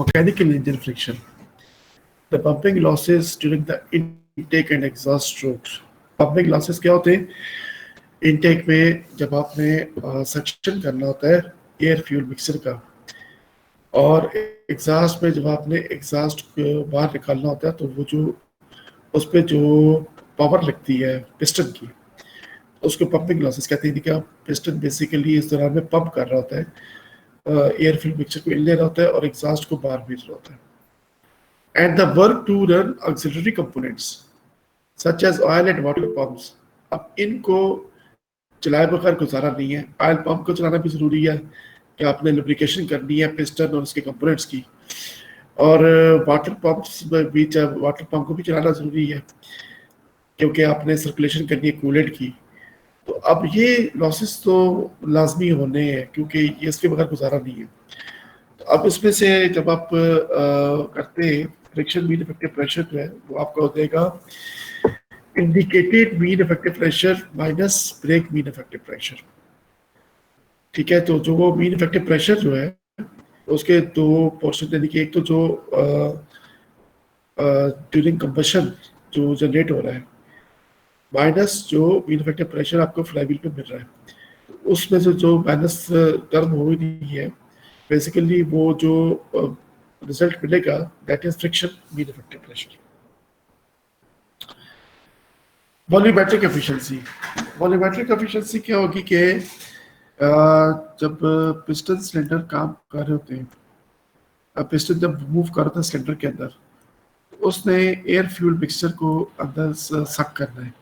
mechanical engine friction. The pumping losses during the intake and exhaust strokes. Pumping losses क्या होते हैं? Intake में जब आपने सक्शन करना होता है एयर फ्यूल मिक्सचर का, और एग्जॉस्ट में जब आपने एग्जॉस्ट बाहर निकालना होता है तो वो जो उस पर जो पावर लगती है पिस्टन की, उसको पंपिंग लॉसेस कहते हैं। कि पिस्टन बेसिकली इस दौरान में पंप कर रहा होता है, एयर फ्यूल मिक्सचर को इन ले रहा होता है और एग्जॉस्ट को बाहर भेज रहा होता है। And the work to run auxiliary components such as oil and water pumps. अब इनको चलाए बगैर गुजारा नहीं है। ऑयल पंप को चलाना भी जरूरी है कि आपने लुब्रिकेशन करनी है पिस्टन और उसके कंपोनेंट्स की, और वाटर पंप्स भी, वाटर पंप को भी चलाना जरूरी है क्योंकि आपने सर्कुलेशन करनी है कूलेंट की। तो अब ये लॉसेस तो लाजमी होने हैं क्योंकि ये इसके बगैर गुजारा नहीं है। तो अब इसमें से जब आप करते हैं फ्रिक्शन मीन इफेक्टिव प्रेशर जो है वो आपका हो जाएगा indicated mean effective pressure minus brake mean effective pressure. ठीक है, तो जो वो मीन इफेक्टिव प्रेशर जो है उसके दो पोर्शन, यानी कि एक तो जो ड्यूरिंग कंबशन जो जनरेट हो रहा है, माइनस जो मीन इफेक्टिव प्रेशर आपको फ्लाईव्हील पे मिल रहा है। उसमें से जो माइनस टर्म हो रही है बेसिकली वो जो रिजल्ट मिलेगा that is friction mean effective pressure. Volumetric efficiency. Volumetric efficiency क्या होगी कि जब पिस्टन सिलेंडर काम कर रहे होते हैं, पिस्टन जब मूव कर रहा था सिलेंडर के अंदर, उसने एयर फ्यूल मिक्सचर को अंदर सक करना है।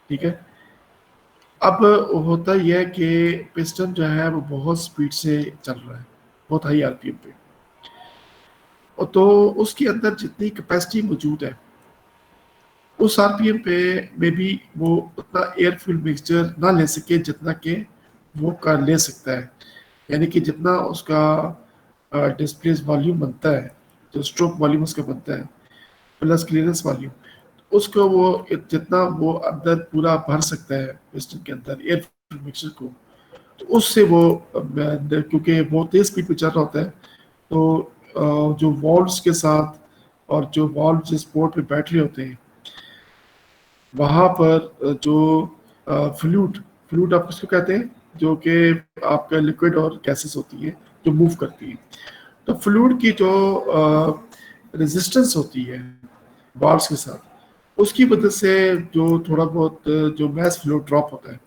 ठीक है, अब होता यह है कि पिस्टन जो है वो बहुत स्पीड से चल रहा है, बहुत हाई आरपीएम पे, और तो उसके अंदर जितनी कैपेसिटी मौजूद है उस आरपीएम पे में भी वो उतना एयर फ्यूल मिक्सचर ना ले सके जितना कि वो कर ले सकता है। यानी कि जितना उसका डिस्प्लेस वॉल्यूम बनता है, जो स्ट्रोक वॉल्यूम उसका बनता है प्लस क्लियरेंस वॉल्यूम, उसको वो जितना वो अंदर पूरा भर सकता है पिस्टन के अंदर एयर फ्यूल मिक्सचर को, तो उससे वो क्योंकि बहुत तेज स्पीड पे चल रहा होता है तो जो वॉल्व्स के साथ और जो वॉल्व जिस पोर्ट पे बैठ रहे होते हैं वहाँ पर जो फ्लूइड आप किसको कहते हैं, जो कि आपका लिक्विड और गैसेस होती है जो मूव करती है, तो फ्लूइड की जो रेजिस्टेंस होती है वाल्व्स के साथ, उसकी वजह से जो थोड़ा बहुत जो मैस फ्लो ड्रॉप होता है,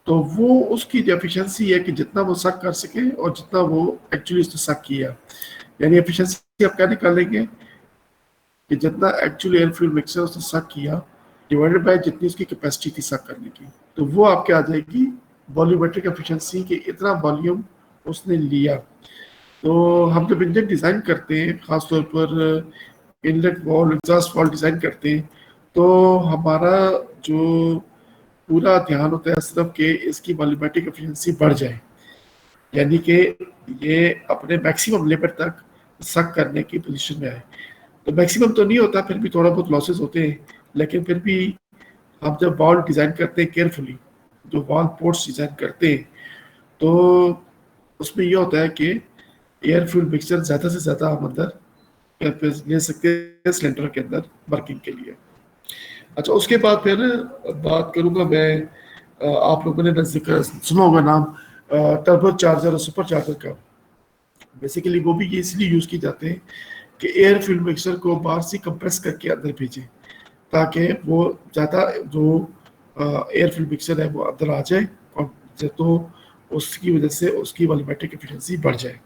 तो वो उसकी जो एफिशिएंसी है कि जितना वो सक कर सके और जितना वो एक्चुअली उसने सक किया, यानी एफिशिएंसी आप क्या निकालेंगे कि जितना एक्चुअली एयर फ्यूल मिक्सर उसने सक किया डिवाइडेड बाय जितनी उसकी कैपेसिटी थी सक करने की, तो वो आपके आ जाएगी वॉल्यूमेट्रिक एफिशिएंसी कि इतना वॉल्यूम उसने लिया। तो हम जब इंजन डिज़ाइन करते हैं, ख़ासतौर पर inlet valve exhaust valve design करते हैं, तो हमारा जो पूरा ध्यान होता है सिर्फ कि इसकी वॉल्यूमेट्रिक एफिशिएंसी बढ़ जाए, यानी कि ये अपने मैक्सिमम लिमिट तक सक करने की पोजीशन में आए। तो मैक्सिमम तो नहीं होता, फिर भी थोड़ा बहुत लॉसेस होते हैं, लेकिन फिर भी हम जब वॉल्व डिज़ाइन करते हैं केयरफुली, जो वॉल्व पोर्ट्स डिज़ाइन करते हैं, तो उसमें ये होता है कि एयर फ्यूल मिक्सचर ज़्यादा से ज़्यादा हम अंदर ले सकते हैं सिलेंडर के अंदर वर्किंग के लिए। अच्छा, उसके बाद फिर बात करूँगा मैं, आप लोगों ने जिक्र सुना होगा नाम टर्बो चार्जर और सुपर चार्जर का। बेसिकली वो भी ये इसलिए यूज़ किए जाते हैं कि एयर फ्यूल मिक्सचर को बाहर से कंप्रेस करके अंदर भेजें ताकि वो ज़्यादा जो एयर फ्यूल मिक्सचर है वो अंदर आ जाए, और तो उसकी वजह से उसकी वॉल्यूमेट्रिक एफिशिएंसी बढ़ जाए।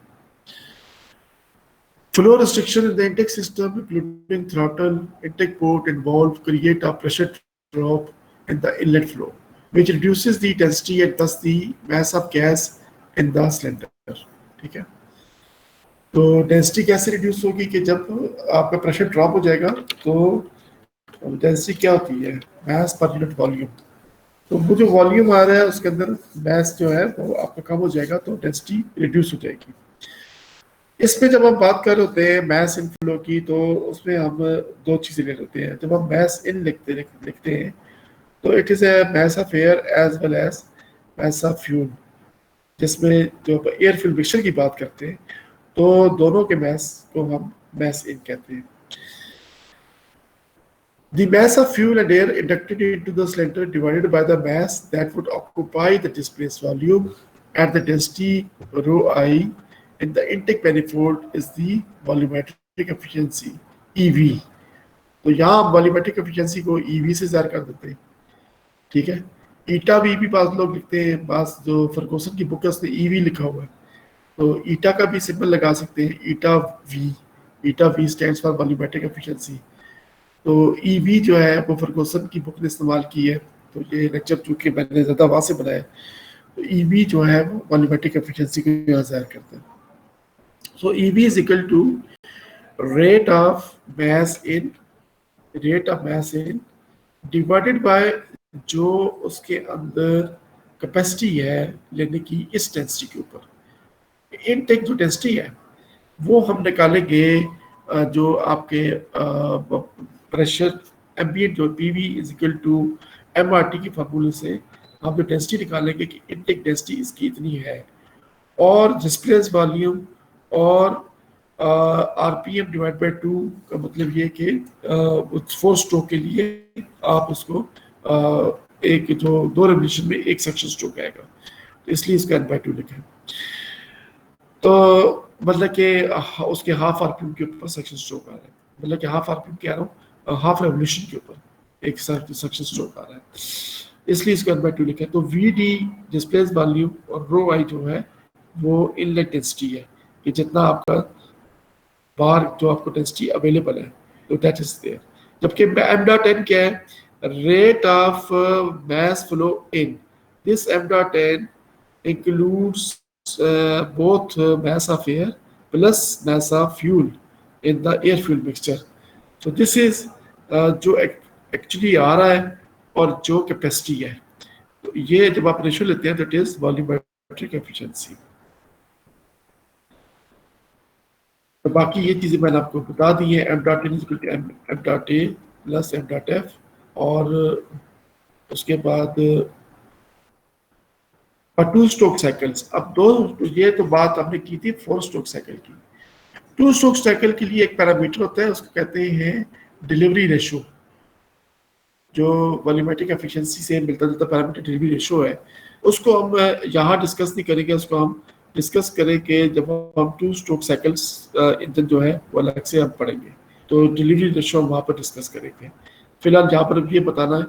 Flow restriction in the intake system, including throttle, intake port, and valve, create a pressure drop in the inlet flow, which reduces the density and thus the mass of gas in the cylinder. ठीक है, तो density कैसे reduce होगी कि जब आपका pressure drop हो जाएगा तो डेंसिटी क्या होती है, मास पर यूनिट वॉल्यूम, तो वो जो वॉल्यूम आ रहा है उसके अंदर मास जो है वो आपका कम हो जाएगा, तो डेंसिटी रिड्यूस हो जाएगी। इसमें जब हम बात कर रहे होते हैं मैस इन फ्लो की, तो उसमें हम दो चीज़ें ले लेते हैं। जब हम मैस इन लिखते हैं तो it is a mass of air as well as mass of fuel, जिसमें जो एयर फ्यूल मिक्सचर की बात करते हैं तो दोनों के mass को हम mass in कहते हैं. The mass of fuel and air inducted into the cylinder divided by the mass that would occupy the displaced volume at the density rho I in the intake manifold is the volumetric efficiency EV. तो यहाँ हम volumetric efficiency को EV से ज़ाहिर कर देते हैं, ठीक है. ईटा वी भी बाज़ लोग लिखते हैं, बाज़ जो फर्गूसन की बुक है उसने EV लिखा हुआ है, तो ईटा का भी सिंबल लगा सकते हैं, eta V stands for volumetric efficiency. तो ईवी जो है वो फर्गूसन की बुक ने इस्तेमाल की है, तो ये लेक्चर चूंकि मैंने ज़्यादा वहाँ से बनाया है, तो ईवी जो है वो वॉल्यूमेट्रिक एफिशिएंसी को यहाँ ज़ाहिर करते हैं. So EV is equal to rate of mass in divided by जो उसके अंदर कैपेसिटी है लेने की इस डेंसिटी के ऊपर. इनटेक जो डेंसिटी है वो हम निकालेंगे जो आपके प्रेशर एम्बिएंट जो PV is equal to MRT की फार्मूले से हम जो डेंसिटी निकालेंगे कि इनटेक डेंसिटी इसकी इतनी है, और डिस्प्लेस वॉल्यूम और आरपीएम डिवाइड बाय 2 का मतलब ये कि 4 स्ट्रोक के लिए आप उसको एक जो 2 रेवोल्यूशन में एक सेक्शन स्ट्रोक आएगा, तो इसलिए इसका n/2 लिखा है. तो मतलब कि उसके हाफ आरपीएम के ऊपर सेक्शन स्ट्रोक आ रहा है, मतलब कि हाफ आरपीएम क्या रहा हूँ, हाफ रेवोल्यूशन के ऊपर एक सेक्शन स्ट्रोक आ रहा है, इसलिए इसका n/2 लिखा है. तो वीडी डिस्प्लेस वॉल्यूम और रो आई जो है वो इनलेट डेंसिटी है, कि जितना आपका बाहर जो आपको डेंसिटी अवेलेबल है, तो दैट इज देयर. जबकि m.n क्या है, rate of mass flow in. This m.n includes both mass of air plus mass of fuel in the air fuel mixture. So this is जो एक्चुअली आ रहा है और जो कैपेसिटी है, तो ये जब आप रेशियो लेते हैं दैट इज वॉल्यूमेट्रिक एफिशिएंसी. तो बाकी ये चीजें मैंने आपको बता दी है, m.n m.a प्लस m.f, और उसके बाद 2 स्ट्रोक साइकिल्स. अब ये तो बात हमने की थी 4 स्ट्रोक साइकिल की. 2 स्ट्रोक साइकिल के लिए एक पैरामीटर होता है, उसको कहते हैं डिलीवरी रेशियो. जो वॉल्यूमेट्रिक एफिशिएंसी से मिलता जुलता पैरामीटर डिलीवरी रेशियो है, उसको हम यहाँ डिस्कस नहीं करेंगे, उसको हम डिस्कस करेंगे जब हम 2 स्ट्रोक साइकिल्स इंजन जो है वो अलग से हम पढ़ेंगे, तो डिलीवरी रेशियो हम वहाँ पर डिस्कस करेंगे. फिलहाल यहाँ पर ये बताना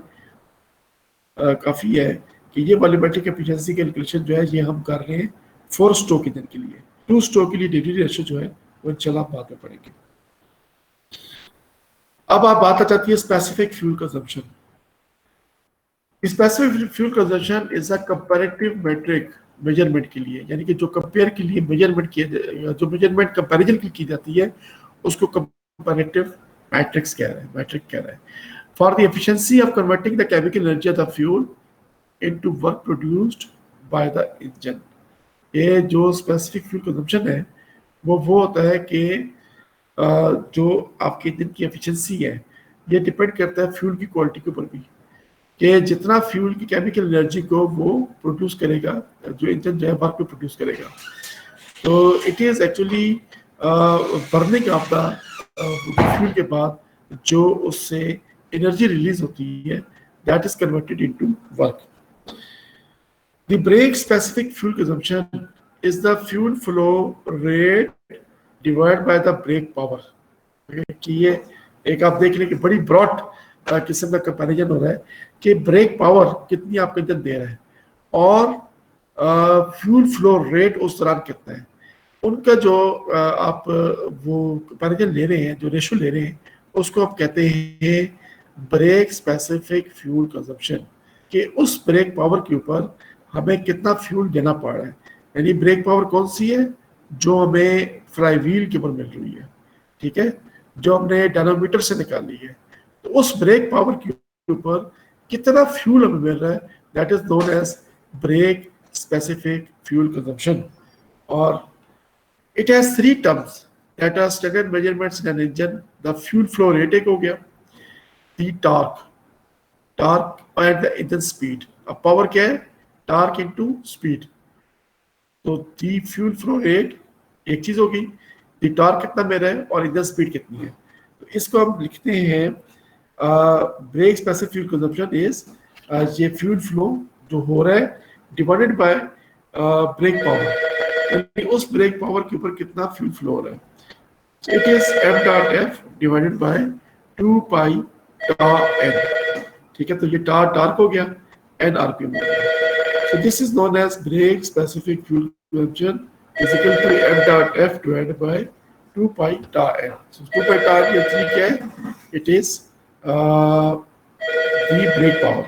काफ़ी है कि ये वॉल्यूमेट्रिक एफिशिएंसी कैलकुलेशन जो है ये हम कर रहे हैं 4 स्ट्रोक इंजन के लिए. 2 स्ट्रोक के लिए डिलीवरी रेशियो जो है वो इंशाल्लाह बाद में पढ़ेंगे. अब आप बात आ जाती है specific fuel consumption. Specific fuel consumption is a comparative metric measurement के लिए, यानी कि जो कंपेयर के लिए मेजरमेंट किया, जो मेजरमेंट कंपैरिजन की जाती है उसको कंपैरेटिव मैट्रिक्स कह रहे हैं. For the efficiency of converting the chemical energy of the fuel into work produced by the engine. ये जो स्पेसिफिक फ्यूल कंजम्पशन है वो होता है कि जो आपके इंजन की एफिशिएंसी है ये डिपेंड करता है फ्यूल की क्वालिटी के ऊपर भी, कि जितना फ्यूल की केमिकल एनर्जी को वो प्रोड्यूस करेगा, जो इंजन जो है वर्क पे प्रोड्यूस करेगा. तो it is actually burning of the fuel के बाद जो उससे एनर्जी रिलीज होती है that is converted into work. The brake specific fuel consumption is the fuel flow rate divide by the brake power. कि ये एक आप देख लें कि बड़ी ब्रॉड किस्म का कंपैरिजन हो रहा है कि ब्रेक पावर कितनी आपका इंजन दे रहा है और फ्यूल फ्लो रेट उस दौरान कितना है. उनका जो आप वो कंपैरिजन ले रहे हैं, जो रेशियो ले रहे हैं, उसको आप कहते हैं ब्रेक स्पेसिफिक फ्यूल कंजम्पशन, कि उस ब्रेक पावर के ऊपर हमें कितना फ्यूल देना पड़ रहा है. यानी ब्रेक पावर कौन सी है, जो हमें फ्लाई व्हील के ऊपर मिल रही है, ठीक है, जो हमने डायनामोमीटर से निकाली है, तो उस ब्रेक पावर के ऊपर कितना फ्यूल हमें मिल रहा है that is known as brake specific fuel consumption. और it has 3 terms that are standard measurements in an engine. The fuel flow rate एक हो गया, the torque and the engine speed. अब पावर क्या है, टॉर्क इनटू स्पीड. तो the fuel flow rate एक चीज होगी कि टॉर्क कितना मेरा है और इंजन स्पीड कितनी है। तो इसको हम लिखते हैं brake specific fuel consumption is ये फ्यूल फ्लो जो हो रहा है डिवाइडेड बाय ब्रेक पावर, यानी उस ब्रेक पावर के ऊपर कितना फ्यूल फ्लो हो रहा है। It is m dot f divided by 2 pi टा n। ठीक है, तो ये टार्क हो गया, n आरपीएम हो गया। So this is known as brake specific fuel consumption is equal to m dot f divided by 2 pi ta n. So 2 pi ta n actually क्या है? It is the brake power.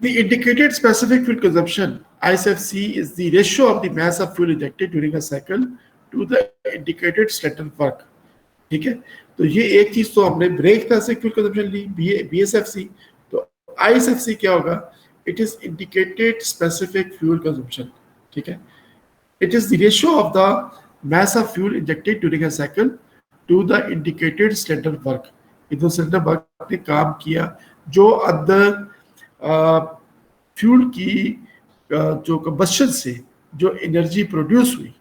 The indicated specific fuel consumption (ISFC) is the ratio of the mass of fuel injected during a cycle to the indicated slender work. ठीक है, तो ये एक चीज तो हमने ब्रेक स्पेसिफिक फ्यूल कंजम्पशन ली, BSFC। तो ISFC क्या होगा? It is indicated specific fuel consumption. ठीक है, it is the ratio of the mass of fuel injected during a cycle to the indicated slender work। ये जो slender work ने काम किया, जो अंदर फ्यूल की जो कंबशन से जो एनर्जी प्रोड्यूस हुई,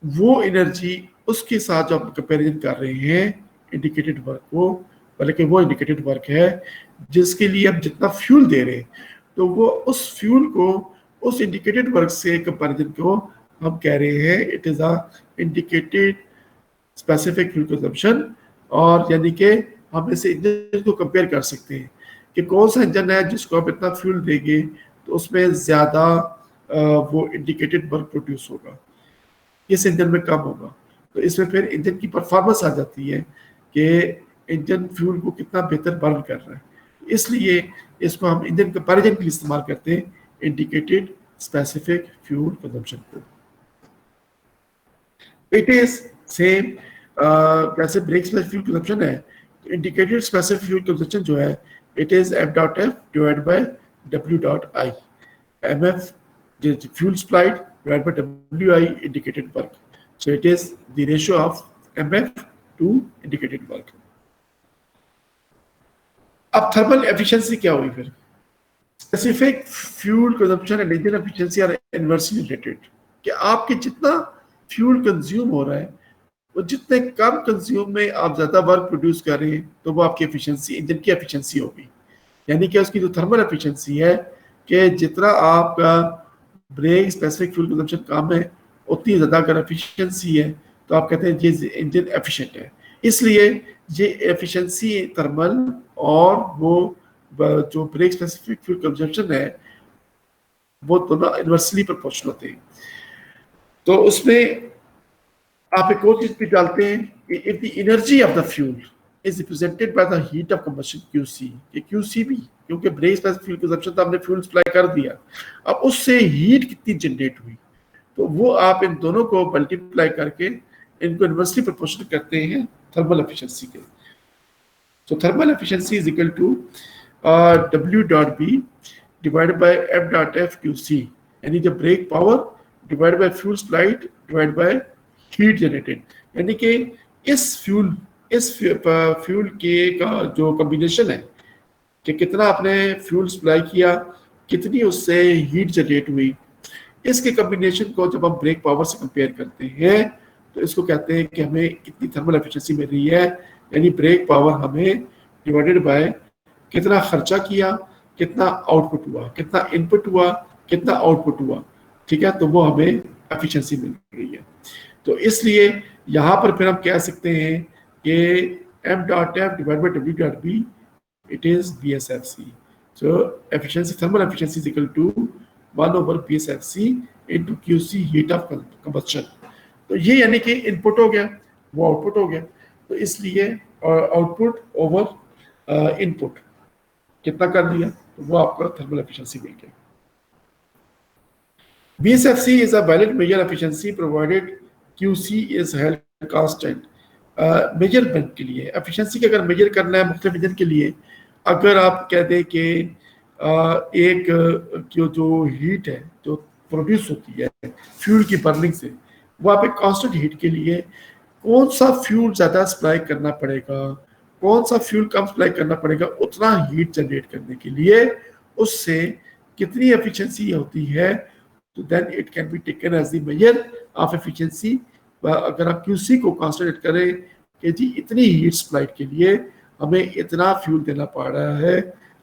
वो एनर्जी उसके साथ जो हम कंपेरिजन कर रहे हैं इंडिकेटेड वर्क को, बल्कि वो इंडिकेटेड वर्क है जिसके लिए हम जितना फ्यूल दे रहे हैं, तो वो उस फ्यूल को उस इंडिकेटेड वर्क से कंपेरिजन को हम कह रहे हैं it is a indicated specific fuel consumption. और यानी कि हम इसे इंजन को कंपेयर कर सकते हैं कि कौन सा इंजन है जिसको आप इतना फ्यूल देंगे तो उसमें ज़्यादा वो इंडिकेटेड वर्क प्रोड्यूस होगा, इस इंजन में कम होगा। तो इसमें फिर इंजन की परफॉर्मेंस आ जाती है कि इंजन फ्यूल को कितना बेहतर बर्न कर रहा है। इसलिए इसको हम इंजन कंपैरिजन के लिए इस्तेमाल करते हैं, इंडिकेटेड स्पेसिफिक फ्यूल कंजम्पशन को। इट इज सेम जैसे ब्रेक स्पेसिफिक फ्यूल कंजम्पशन है, इंडिकेटेड स्पेसिफिक फ्यूल कंजम्पशन जो है it is m dot f divide by w dot i। mf fuel supplied divide by wi indicated work. So it is the ratio of MF to indicated work. अब thermal efficiency क्या हुई फिर? Specific fuel consumption and engine efficiency are inversely related. कि आपके जितना fuel consume हो रहा है वो जितने कम कंज्यूम में आप ज्यादा वर्क प्रोड्यूस कर रहे हैं तो वो आपकी एफिशिएंसी इंजन की एफिशिएंसी होगी। यानी कि उसकी जो थर्मल एफिशिएंसी है कि जितना आपका ब्रेक स्पेसिफिक फ्यूल कंजम्पशन कम है उतनी ज़्यादा अगर एफिशिएंसी है तो आप कहते हैं ये इंजन एफिशिएंट है। इसलिए ये एफिशिएंसी थर्मल और वो जो ब्रेक स्पेसिफिक फ्यूल कंजम्पशन है वो दोनों इनवर्सली प्रोपोर्शनल होते हैं। तो उसमें आप एक और चीज भी डालते हैं कि if the energy of the fuel is represented by the heat of combustion QC, कि QC भी, क्योंकि ब्रेक स्पेसिफिक फ्यूल कंजम्पशन तो हमने फ्यूल सप्लाई कर दिया, अब उससे हीट कितनी जनरेट हुई तो वो आप इन दोनों को मल्टीप्लाई करके इनको इनवर्सली प्रोपोर्शनल करते हैं थर्मल एफिशिएंसी के। तो thermal efficiency is equal to W dot B divided by M dot F QC, यानी the brake power divided by fuel supplied divided by heat generated. यानी कि इस फ्यूल के का जो कॉम्बिनेशन है कि कितना आपने फ्यूल सप्लाई किया, कितनी उससे हीट जनरेट हुई, इसके कॉम्बिनेशन को जब हम ब्रेक पावर से कंपेयर करते हैं तो इसको कहते हैं कि हमें कितनी थर्मल एफिशिएंसी मिल रही है। यानी ब्रेक पावर हमें डिवाइडेड बाय कितना खर्चा किया, कितना आउटपुट हुआ, कितना इनपुट हुआ, कितना आउटपुट हुआ। ठीक है, तो वो हमें एफिशिएंसी मिल रही है। तो इसलिए यहाँ पर फिर हम कह सकते हैं कि m dot f divide by w dot b it is BSFC। So efficiency, thermal efficiency is equal to 1 over BSFC into QC heat of combustion. तो ये यानी कि इनपुट हो गया, वो आउटपुट हो गया। तो इसलिए आउटपुट ओवर इनपुट कितना कर दिया तो वो आपका थर्मल एफिशिएंसी मिल गया। BSFC is a valid measure efficiency provided QC is held constant। Measurement के लिए एफिशिएंसी के अगर मेजर करना है मुख्तलिफ इंजन के लिए, अगर आप कहते हैं कि एक जो हीट है जो प्रोड्यूस होती है फ्यूल की बर्निंग से, वो आप एक कांस्टेंट हीट के लिए कौन सा फ्यूल ज़्यादा सप्लाई करना पड़ेगा, कौन सा फ्यूल कम सप्लाई करना पड़ेगा, उतना हीट जनरेट करने के लिए उससे कितनी एफिशिएंसी होती है, तो then it can be taken as the measure of efficiency. अगर आप क्यूसी को कंसिडर करें कि जी इतनी हीट सप्लाई के लिए हमें इतना फ्यूल देना पड़ रहा है,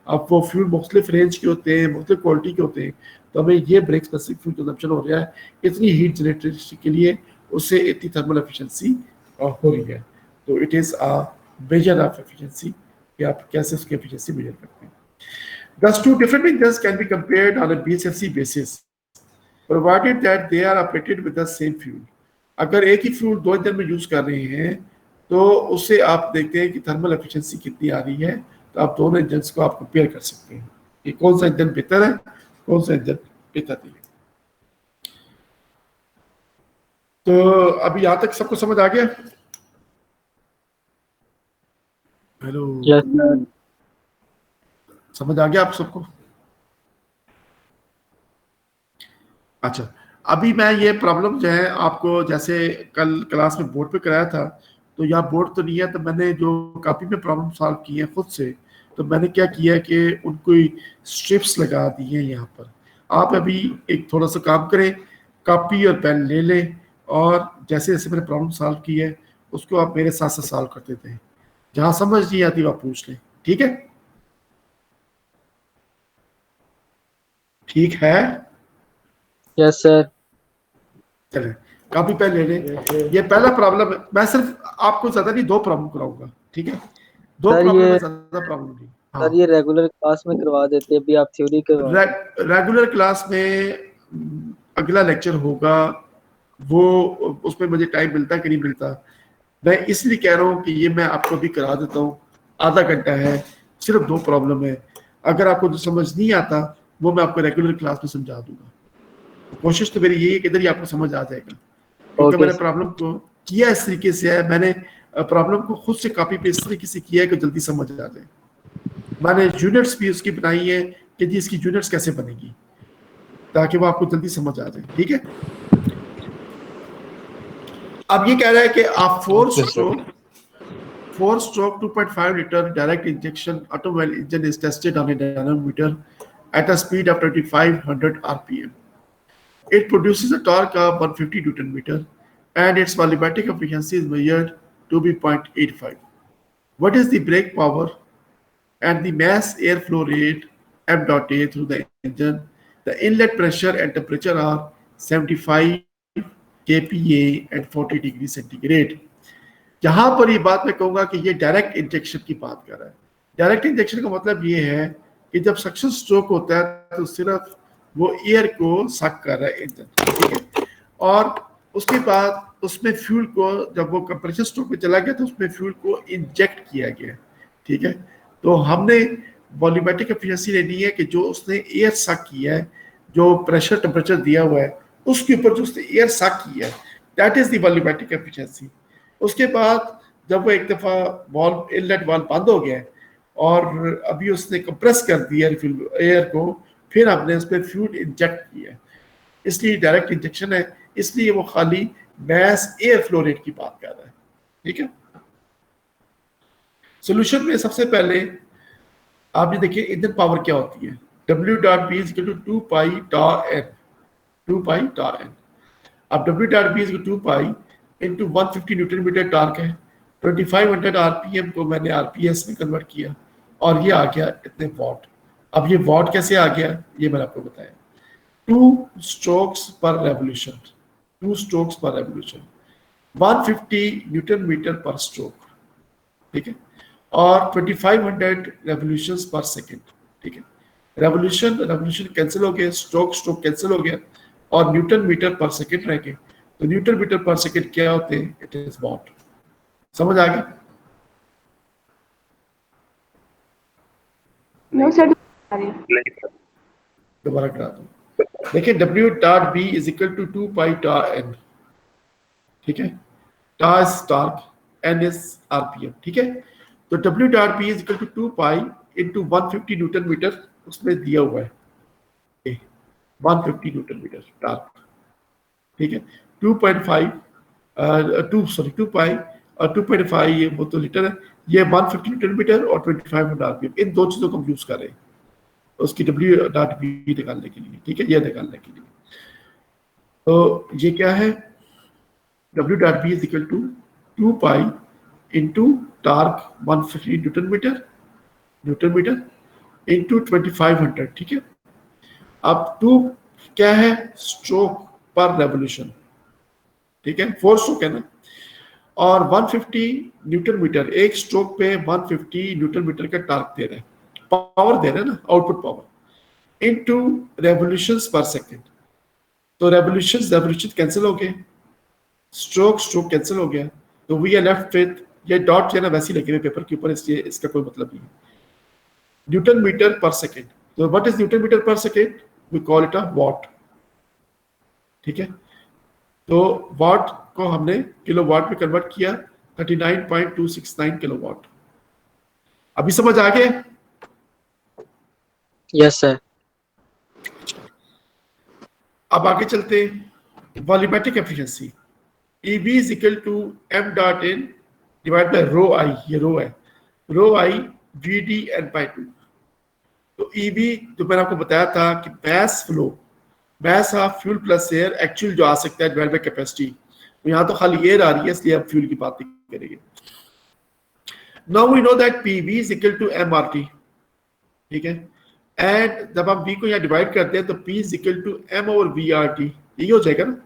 अब वो फ्यूल मुख्तलिफ रेंज के होते हैं, मुख्तलिफ क्वालिटी के होते हैं, तो हमें ये ब्रेक स्पेसिफिक फ्यूल कंजम्पशन हो रहा है इतनी हीट जनरेट के लिए, उससे इतनी थर्मल एफिशिएंसी हो रही है। तो it is a major of efficiency कि आप कैसे उसकी एफिशिएंसी मेजर करते हैं। Thus, two different engines can be compared on a BSFC basis, provided that they are operated with the same fuel. अगर एक ही फ्यूल दो इंजन में यूज कर रहे हैं तो उससे आप देखते हैं कि थर्मल एफिशिएंसी कितनी आ रही है, तो आप दोनों इंजन को आप कंपेयर कर सकते हैं कि कौन सा इंजन बेहतर है, कौन सा इंजन बेहतर नहीं है। तो अभी यहाँ तक सबको समझ आ गया? हेलो, yes, समझ आ गया आप सबको? अच्छा, अभी मैं ये प्रॉब्लम जो है आपको जैसे कल क्लास में बोर्ड पे कराया था, तो यहाँ बोर्ड तो नहीं है, तो मैंने जो कॉपी में प्रॉब्लम सॉल्व की है खुद से, तो मैंने क्या किया कि उनको स्ट्रिप्स लगा दी हैं यहाँ पर। आप अभी एक थोड़ा सा काम करें, कॉपी और पेन ले लें और जैसे जैसे मैंने प्रॉब्लम सॉल्व की है उसको आप मेरे साथ साथ सॉल्व करते थे, जहाँ समझ नहीं आती आप पूछ लें, ठीक है? ठीक है, yes sir, चले कॉपी पेन ले लें। ये पहला प्रॉब्लम है, मैं सिर्फ आपको ज्यादा नहीं दो प्रॉब्लम कराऊंगा, ठीक है? दो सर प्रॉब्लम ये है, ज्यादा प्रॉब्लम नहीं। हाँ, सर ये रेगुलर क्लास में करवा देते, अभी आप थ्योरी करवा। रेगुलर क्लास में अगला लेक्चर होगा, वो उसमें मुझे टाइम मिलता है कि नहीं मिलता, मैं इसलिए कह रहा हूँ कि ये मैं आपको भी करा देता हूँ। आधा घंटा है, सिर्फ दो प्रॉब्लम है, अगर आपको जो समझ नहीं आता वो मैं आपको रेगुलर क्लास में समझा दूंगा। कोशिश तो मेरी यही है कि इधर ही आपको समझ आ जाएगा, क्योंकि मैंने प्रॉब्लम को किया इस तरीके से है, मैंने प्रॉब्लम को खुद से कॉपी पेस्ट इस तरीके से किया है कि जल्दी समझ आ जाए। मैंने यूनिट्स भी उसकी बनाई है कि जी इसकी यूनिट्स कैसे बनेगी, ताकि वो आपको जल्दी समझ आ जाए, ठीक है? अब ये कह रहा है कि आप four stroke 2.5 litre direct injection automobile engine is tested on A dynamometer at a speed of 2500 rpm. It produces a torque of 150 Newton meter and its volumetric efficiency is measured to be 0.85. What is the brake power and the mass airflow rate m dot a through the engine? The inlet pressure and temperature are 75 kPa and 40 degree centigrade. यहाँ पर ये बात मैं कहूँगा कि ये direct injection की बात कर रहा है। डायरेक्ट इंजेक्शन का मतलब ये है कि जब सक्शन स्ट्रोक होता है तो सिर्फ वो एयर को सक कर रहा है इंजन, ठीक है? और उसके बाद उसमें फ्यूल को, जब वो कंप्रेशर स्ट्रोक में चला गया तो उसमें फ्यूल को इंजेक्ट किया गया, ठीक है? तो हमने वॉल्यूमेट्रिक एफिशिएंसी लेनी है कि जो उसने एयर सक किया है, जो प्रेशर टेम्परेचर दिया हुआ है उसके ऊपर जो उसने एयर सक किया है, that is the volumetric efficiency. उसके बाद जब वो एक दफा वाल्व, इनलेट वाल्व बंद हो गया है और अभी उसने कंप्रेस कर दिया एयर को, फिर हमने उस पर फ्यूल इंजेक्ट किया, इसलिए डायरेक्ट इंजेक्शन है, इसलिए वो खाली मैस एयर फ्लो रेट की बात कर रहा है, ठीक है? सोल्यूशन में सबसे पहले आप ये देखिए इंजन पावर क्या होती है, W dot B is to 2 pi tau N, 2 pi tau N. अब W dot B is 2 pi into 150 newton metre torque है, 2500 आरपीएम को मैंने आरपीएस में कन्वर्ट किया और ये आ गया इतने वॉट। अब ये वॉट कैसे आ गया ये मैंने आपको बताया, 2 स्ट्रोक्स पर रेवोल्यूशन, 2 स्ट्रोक्स पर रेवोल्यूशन, 150 न्यूटन मीटर पर स्ट्रोक, ठीक है? और 2500 रेवोल्यूशंस पर सेकंड, ठीक है? रेवोल्यूशन कैंसिल हो गए, स्ट्रोक कैंसिल हो गया और न्यूटन मीटर पर सेकंड रह गए। तो न्यूटन मीटर पर सेकंड क्या होते हैं? It is what. समझ आ गया? नो सर, दोबारा करा दूं, देखिए W dot B is equal to 2 pi tau N, ठीक है? Tau is torque, N is RPM, ठीक है? तो W dot B is equal to 2 pi into 150 newton metre उसमें दिया हुआ है, 150 न्यूटन मीटर टार्क, ठीक है? 2.5 2 पाई और 2.5 ये वो तो लीटर है, ये 150 न्यूटन मीटर और 2500 आरपीएम, इन दो चीजों को हम यूज कर रहे हैं उसकी W डॉट बी निकालने के लिए, ठीक है? ये निकालने के लिए तो ये क्या है, W dot B is equal to 2 pi into torque 150 newton metre into 2500, ठीक है। अब 2 क्या है, स्ट्रोक पर रेवोल्यूशन, ठीक है, 4 स्ट्रोक है ना, और 150 न्यूटन मीटर, एक स्ट्रोक पे 150 न्यूटन मीटर का टार्क दे रहे हैं, पावर दे रहे हैं ना, आउटपुट पावर, इनटू रेवोल्यूशंस पर सेकंड। तो रेवोल्यूशन कैंसिल हो गए, स्ट्रोक स्ट्रोक कैंसिल हो गया, तो वी आर लेफ्ट विद, ये डॉट जो है ना वैसे ही लगे हुए पेपर के ऊपर, इसलिए इसका कोई मतलब नहीं है, न्यूटन मीटर पर सेकंड। तो what is newton metre per second, we call it a watt, ठीक है। तो वॉट को हमने किलो वाट में कन्वर्ट किया, 39.269 किलो वाट। अभी समझ आ गया? Yes sir. अब आगे चलते, volumetric efficiency, EB is equal to m dot in divide by rho I, ये रो है, रो आई VDN/2। तो EB जो मैंने आपको बताया था कि mass flow, mass of fuel plus air actual जो आ सकता है डिवाइड बाय कैपेसिटी, तो यहाँ तो खाली एयर आ रही है इसलिए अब फ्यूल की बात नहीं करेंगे। Now we know that PV is equal to MRT, ठीक है, एंड जब हम V को यहाँ डिवाइड करते हैं तो P is equal to M over VRT, यही हो जाएगा ना।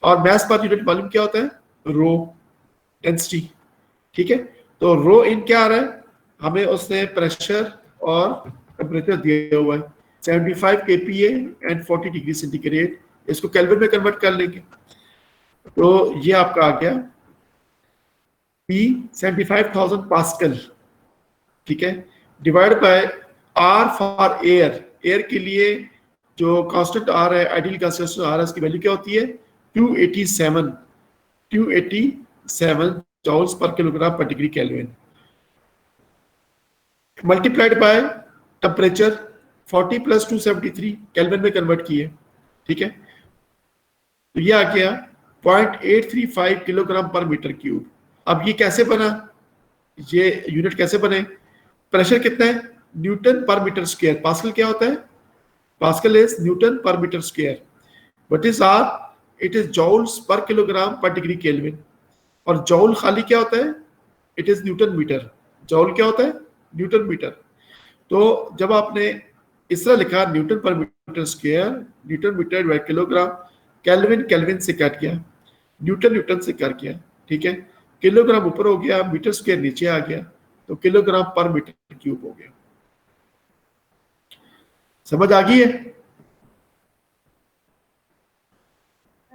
और मैस पर यूनिट वॉल्यूम क्या होता है, रो डेंसिटी, ठीक है। तो रो इन क्या आ रहा है, हमें उसने प्रेशर और टेम्परेचर दिया हुआ है 75 kPa एंड 40 डिग्री सेंटीग्रेड, इसको केल्विन में कन्वर्ट कर लेंगे, तो ये आपका आ गया P 75,000 पास्कल, ठीक है, divide by R for air, air के लिए जो कांस्टेंट आर है, आइडियल कांस्टेंट आर है, उसकी वैल्यू क्या होती है 287 joules per kilogram per degree kelvin, multiplied by temperature 40 plus 273 kelvin में कन्वर्ट किए, ठीक है। तो ये आ गया 0.835 किलोग्राम पर मीटर क्यूब। अब ये कैसे बना, ये यूनिट कैसे बने, प्रेशर कितना है, newton per metre square, pascal क्या होता है, pascal is newton per metre square, what is R, it is joules per kilogram per degree kelvin, और जॉल खाली क्या होता है, it is newton metre, joule क्या होता है, न्यूटन मीटर। तो जब आपने इस तरह लिखा newton per metre square, newton metre by kilogram, kelvin kelvin से कट गया, न्यूटन न्यूटन से कट गया, ठीक है, किलोग्राम ऊपर हो गया, मीटर स्क्वायर नीचे आ गया, तो किलोग्राम पर मीटर क्यूब हो गया। समझ आ गई है?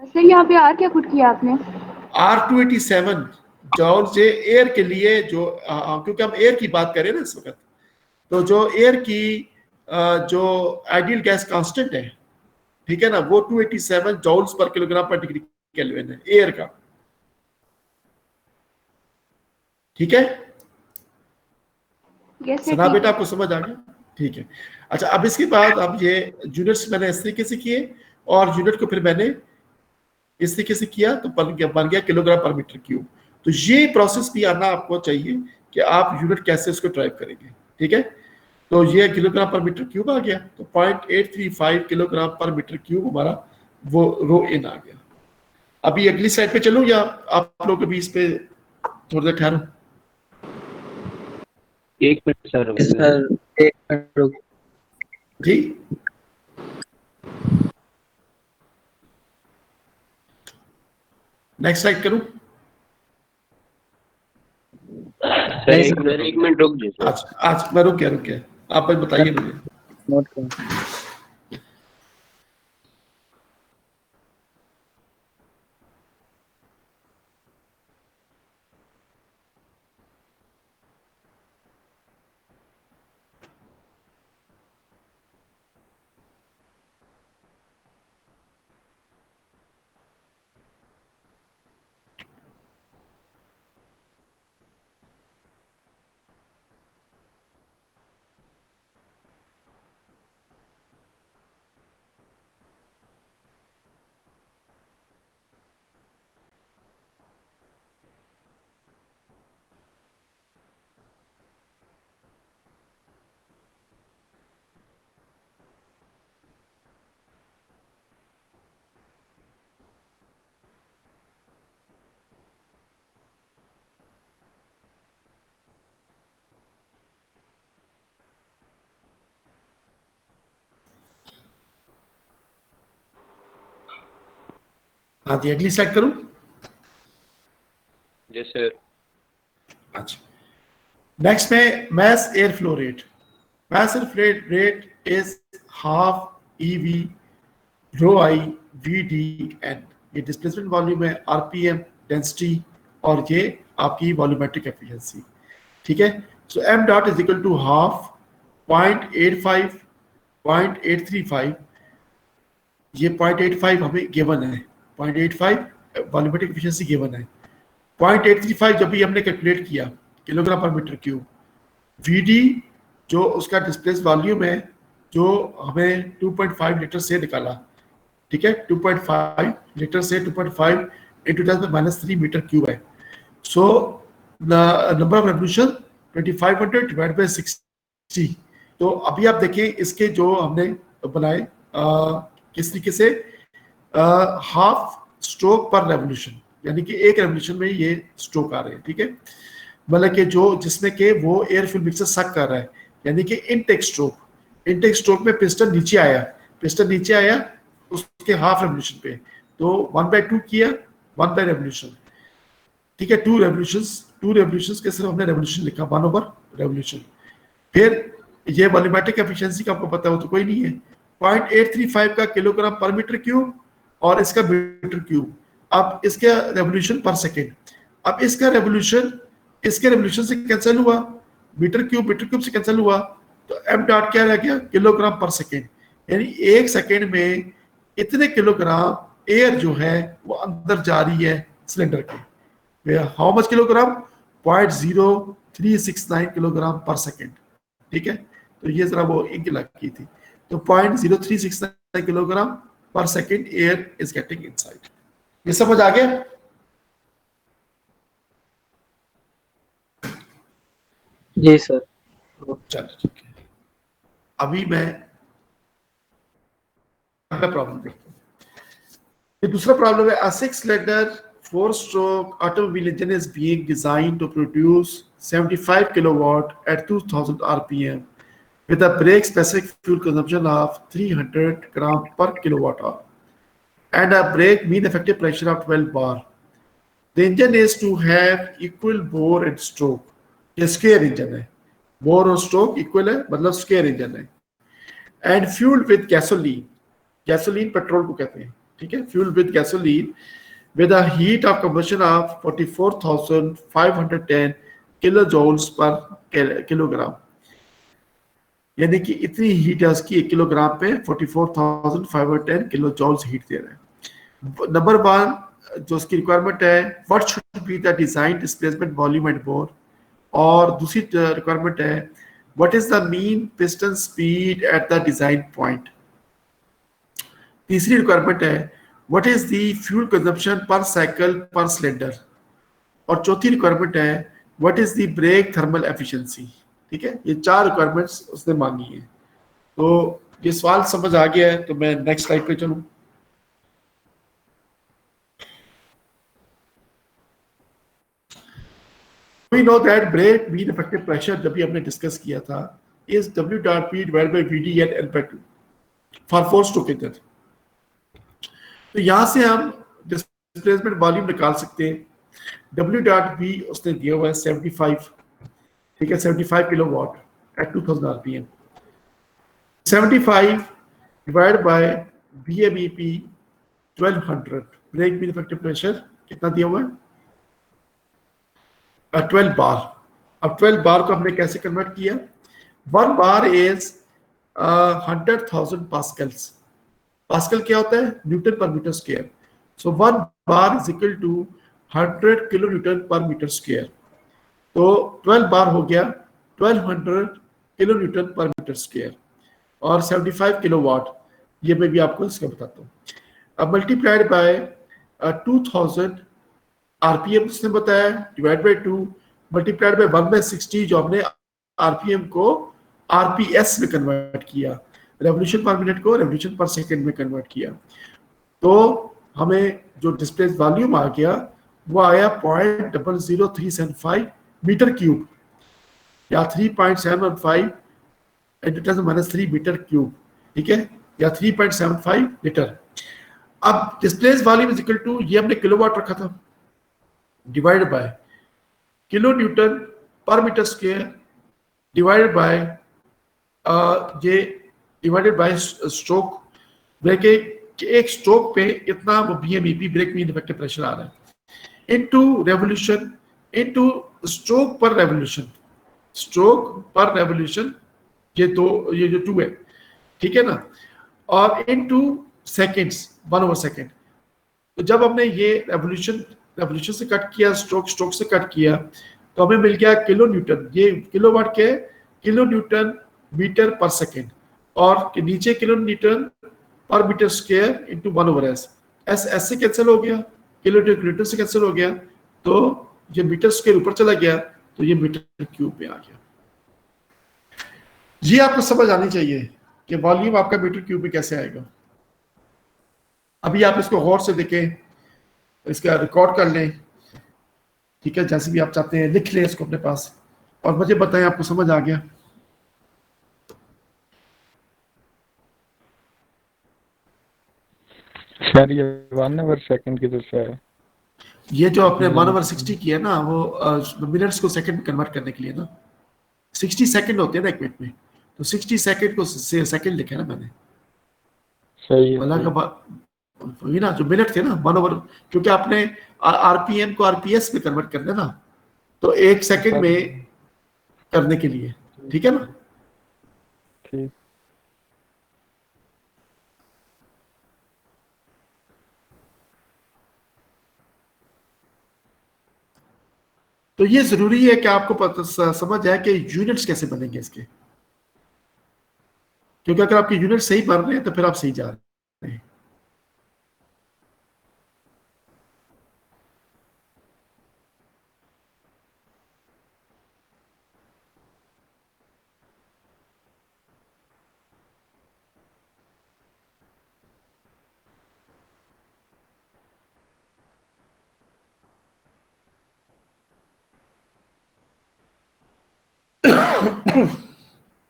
सर यहाँ पे आर क्या पुट किया आपने? R287 जॉल से एयर के लिए जो क्योंकि हम एयर की बात करें ना इस वक्त, तो जो एयर की जो आइडियल गैस कांस्टेंट है, ठीक है ना, वो 287 joules per kilogram per degree kelvin है एयर का, ठीक है। यस सर, सुना ठीक बेटा, है। आपको समझ आ गया, ठीक है। अच्छा, अब इसके बाद अब ये यूनिट्स मैंने इस तरीके से किए, और यूनिट को फिर मैंने इस तरीके से किया, तो बन गया किलोग्राम पर मीटर क्यूब। तो ये प्रोसेस भी आना आपको चाहिए कि आप यूनिट कैसे उसको ड्राइव करेंगे, ठीक है। तो ये किलोग्राम पर मीटर क्यूब आ गया, तो 0.835 किलोग्राम पर मीटर क्यूब हमारा वो रो इन आ गया। अभी अगली साइड पे चलूं या आप लोग अभी इस पे थोड़ी देर ठहरो? 1 मिनट सर, यस सर, एक मिनट रुक। जी, नेक्स्ट स्लाइड करूं? सर नहीं एक सर, मिनट 1 मिनट रुक दीजिए। आज आज मैं रुक गया, आप बताइए मुझे। नोट करो। हाँ जी, अगली स्लाइड करूं? Yes, sir. अच्छा, नेक्स्ट में mass airflow rate. Mass airflow rate is half EV rho I VD n. ये डिस्प्लेसमेंट वॉल्यूम है, आरपीएम, डेंसिटी, और ये आपकी वॉल्यूमेट्रिक एफिशिएंसी, ठीक है। So M dot is equal to half 0.85 0.835, ये 0.85 हमें गिवन है, 0.85 वॉल्यूमेट्रिक एफिशिएंसी गिवन है। 0.835 जब भी हमने कैलकुलेट किया किलोग्राम पर मीटर क्यूब, वीडी जो उसका डिस्प्लेस वॉल्यूम है जो हमें 2.5 लीटर से निकाला, ठीक है, 2.5 लीटर से 2.5 इंटू 10⁻³ मीटर क्यूब है। So number of revolution 2500 divide by 60। तो अभी आप देखें इसके जो हमने बनाए किस तरीके से, हाफ स्ट्रोक पर रेवोल्यूशन, यानी कि एक रेवोल्यूशन में ये स्ट्रोक आ रहे हैं, ठीक है। मतलब कि जो जिसमें के वो एयर फ्यूल मिक्सर सक कर रहा है, यानी कि इनटेक स्ट्रोक में पिस्टन नीचे आया उसके हाफ रेवोल्यूशन पे, तो 1/2 किया 1 बाय रेवोल्यूशन, ठीक है। 2 रेवोल्यूशंस के सिर्फ हमने रेवोल्यूशन लिखा, 1 रेवोल्यूशन। फिर ये वॉल्यूमेट्रिक एफिशिएंसी का आपको पता हो तो कोई नहीं है, 0.835 का किलोग्राम पर मीटर क्यूब और इसका मीटर क्यूब। अब इसका रेवोल्यूशन पर सेकेंड, अब इसका रेवोल्यूशन इसके रेवोल्यूशन से कैंसिल हुआ, मीटर क्यूब से कैंसिल हुआ, तो एम डॉट क्या रह गया, किलोग्राम पर सेकेंड, यानी एक सेकेंड में इतने किलोग्राम एयर जो है वो अंदर जा रही है सिलेंडर के। हाउ मच किलोग्राम, 0.0369 किलोग्राम पर सेकेंड, ठीक है। तो ये जरा वो इंक लग की थी, तो 0.0369 किलोग्राम पर second air is getting inside. ये समझ आ गया? जी सर। चलो ठीक है, अभी मैं प्रॉब्लम देखता हूँ। ये दूसरा प्रॉब्लम है, a 6-cylinder 4-stroke automobile engine is being designed to produce 75 kilowatt at 2000 rpm with a brake specific fuel consumption of 300 gram per kilowatt hour and a brake mean effective pressure of 12 bar. The engine is to have equal bore and stroke. ये square engine है, bore और stroke equal है, मतलब square engine है, and fuelled with gasoline petrol को कहते हैं, ठीक है, fuelled with gasoline with a heat of combustion of 44,510 kilojoules per kilogram, यानी कि इतनी हीट है उसकी 1 किलोग्राम पे 44,510 किलोजूल्स हीट दे रहा है। नंबर 1 जो उसकी रिक्वायरमेंट है, what should be the design displacement volume and bore, और दूसरी रिक्वायरमेंट है what is the mean piston speed at the design point. तीसरी रिक्वायरमेंट है what is the fuel consumption per cycle per cylinder, और चौथी requirement है what is the brake thermal efficiency, ठीक है। ये 4 रिक्वायरमेंट्स उसने मांगी है। तो ये सवाल समझ आ गया है, तो मैं नेक्स्ट स्लाइड पे चलूं। We know that brake mean effective pressure जब भी हमने डिस्कस किया था is W dot P divided by VD at L/2 for 4-stroke engine। तो यहां से हम डिस्प्लेसमेंट वॉल्यूम निकाल सकते हैं। W dot P उसने दिया हुआ है 75, ठीक है, 75 kilowatt at 2000 rpm। 75 divide by BMEP 1200, brake mean effective pressure कितना दिया हुआ है, 12 बार। अब 12 बार को हमने कैसे कन्वर्ट किया, 1 बार इज 100,000 पास्कल्स। पास्कल क्या होता है, newton per metre square. So 1 bar is equal to 100 kilo newton per metre square. तो 12 बार हो गया 1200 kilo newton per metre square, और 75 किलोवाट, ये मैं भी आपको इसका बताता हूँ। अब मल्टीप्लाइड बाय 2000 आरपीएम उसने बताया, डिवाइड बाय 2 मल्टीप्लाइड बाय 1/60 जो हमने आरपीएम को आरपीएस में कन्वर्ट किया, रेवोल्यूशन पर मिनट को रेवोल्यूशन पर सेकंड में कन्वर्ट किया, तो हमें जो डिस्प्लेस वॉल्यूम आ गया वो आया 0.00375 मीटर क्यूब, या 3.715 × 10⁻³ मीटर क्यूब, ठीक है, या 3.75 लीटर। अब displace volume is equal to, ये हमने किलोवाट रखा था, divided by kilo newton per metre square divided by ये डिवाइडेड बाय स्ट्रोक ब्रेक, एक स्ट्रोक पे इतना BMEP brake mean effective pressure आ रहा है, into revolution, into stroke per revolution, stroke per revolution, ये जो 2 है, ठीक है ना, और इनटू सेकंड्स, 1/सेकंड। तो जब हमने ये रेवोल्यूशन से कट किया, स्ट्रोक से कट किया, तो हमें मिल गया किलो न्यूटन, ये किलोवाट के kilo newton metre per second, और नीचे kilo newton per metre square into 1/s, S से कैंसिल हो गया, किलो न्यूटन से कैंसिल हो गया, तो ये मीटर स्क्वायर ऊपर चला गया, तो ये मीटर क्यूब में आ गया। ये आपको समझ आनी चाहिए कि वॉल्यूम आपका मीटर क्यूब में कैसे आएगा। अभी आप इसको गौर से देखें, इसका रिकॉर्ड कर लें, ठीक है, जैसे भी आप चाहते हैं लिख लें इसको अपने पास, और मुझे बताएं आपको समझ आ गया। सर ये 1/सेकंड की तरफ से है। ये जो आपने 1/60 किया ना, वो मिनट्स को सेकंड में कन्वर्ट करने के लिए ना, 60 सेकंड होते हैं ना एक मिनट में, तो 60 सेकंड को सेकंड लिखा है ना मैंने, सही है, वाला का वही ना, जो मिनट थे ना 1/, क्योंकि आपने आरपीएम को आरपीएस में कन्वर्ट करना है ना, तो 1 सेकंड में करने के लिए, ठीक है ना। ठीक। तो ये जरूरी है कि आपको पता समझ जाए कि यूनिट्स कैसे बनेंगे इसके, क्योंकि अगर आपके यूनिट सही बन रहे हैं तो फिर आप सही जा रहे हैं।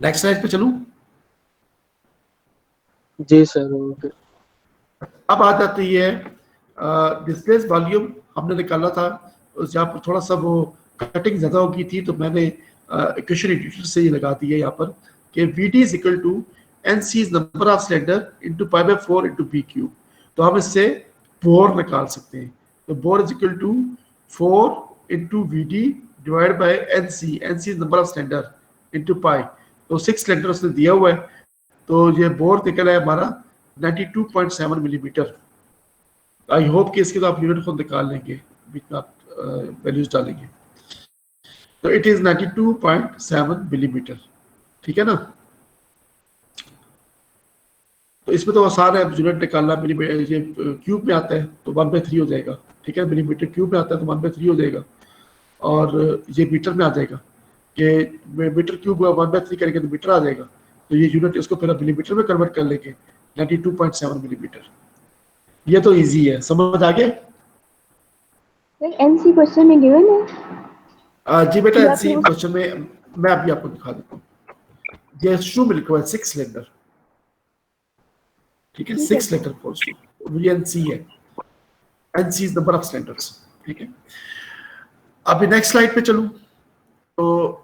नेक्स्ट स्लाइड पे चलूं। जी सर, ओके। अब आ जाती है डिस्प्लेस वॉल्यूम, हमने निकाला था, जहाँ पर थोड़ा सा वो कटिंग ज्यादा हो गई थी, तो मैंने इक्वेशन एडिटर से ये लगा दी है यहाँ पर कि V D is equal to N C is number of cylinder into π/4 into B cube. तो हम इससे बोर निकाल सकते हैं, तो bore is equal to 4 into V D divide by N C is number of cylinder into pi, तो 6 cylinder उसने दिया हुआ है, तो ये बोर निकला है हमारा 92.7 मिलीमीटर। आई होप कि इसके तो आप यूनिट खुद निकाल लेंगे, बीच में आप वैल्यूज डालेंगे, तो इट इज 92.7 मिलीमीटर, ठीक है ना। तो इसमें तो आसान है यूनिट निकालना, मिलीमीटर ये क्यूब में आता है तो 1/3 हो जाएगा, ठीक है, मिलीमीटर क्यूब में आता है तो 1/3 हो जाएगा, और ये मीटर में आ जाएगा कि मीटर क्यूब 1/3 करेंगे तो मीटर आ जाएगा, तो ये यूनिट इसको फिर मिलीमीटर में कन्वर्ट कर लेंगे, 92.7 मिलीमीटर। ये तो इजी है, समझ आ गया। सर एनसी क्वेश्चन में गिवन है। जी बेटा, एनसी क्वेश्चन में मैं अभी आपको दिखा देता हूँ, ये शुरू में लिखा हुआ है 6 सिलेंडर, ठीक है, 6 सिलेंडर फोर्स, ये एनसी है, NC is number of cylinders, ठीक है। अभी नेक्स्ट स्लाइड पे चलूं, तो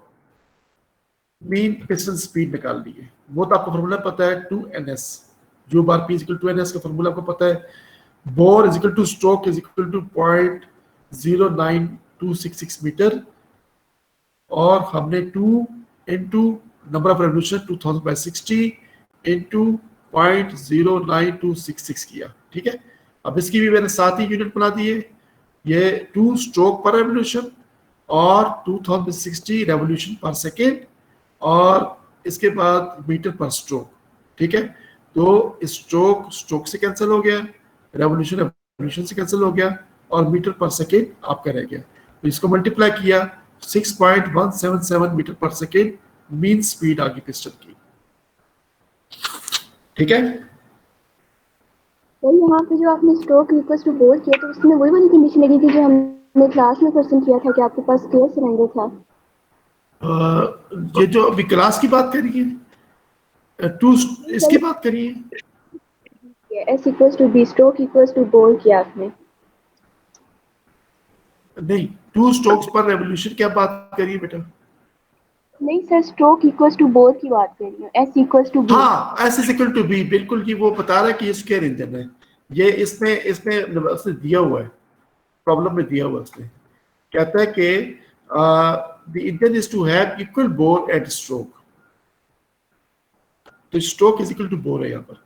मीन पिस्टन स्पीड निकाल ली है, वो तो आपको फॉर्मूला पता है 2ns, जो बार पी इक्वल टू 2ns का फॉर्मूला आपको पता है, bore is equal to stroke is equal to 0.09266 metre, और हमने 2 into number of revolution 2000/60 into 0.09266 किया, ठीक है। अब इसकी भी मैंने साथ ही यूनिट बना दी है, ये 2 स्ट्रोक पर रेवोल्यूशन और 2060 रेवोल्यूशन पर सेकेंड, और इसके बाद मीटर पर स्ट्रोक, ठीक है। तो स्ट्रोक से कैंसिल हो गया, रेवोल्यूशन से कैंसिल हो गया, और मीटर पर सेकेंड आपका रह गया, तो इसको मल्टीप्लाई किया, 6.177 मीटर पर सेकेंड मीन स्पीड आ गई पिस्टन की, ठीक है। तो यहाँ पे जो आपने स्ट्रोक इक्वल्स टू बोर किया, तो उसमें वही वाली कंडीशन लगी थी जो हमने क्लास में क्वेश्चन किया था कि आपके पास स्क्वायर सिलेंडर था। ये जो अभी क्लास की बात करिए, 2 इसकी बात करिए, S equals to B, stroke equals to bore किया आपने। नहीं, 2 स्ट्रोक्स पर रेवोल्यूशन क्या बात करिए बेटा? नहीं sir, stroke equals to bore की बात कर रही हूँ, एस इक्वल्स टू बी। हाँ, S is equal to B, बिल्कुल कि वो बता रहा है कि ये स्क्वायर इंजन है। ये इसमें उसने दिया हुआ है, प्रॉब्लम में दिया हुआ है उसने। कहता है कि the engine is to have equal bore at stroke, तो stroke is equal to bore है यहाँ पर।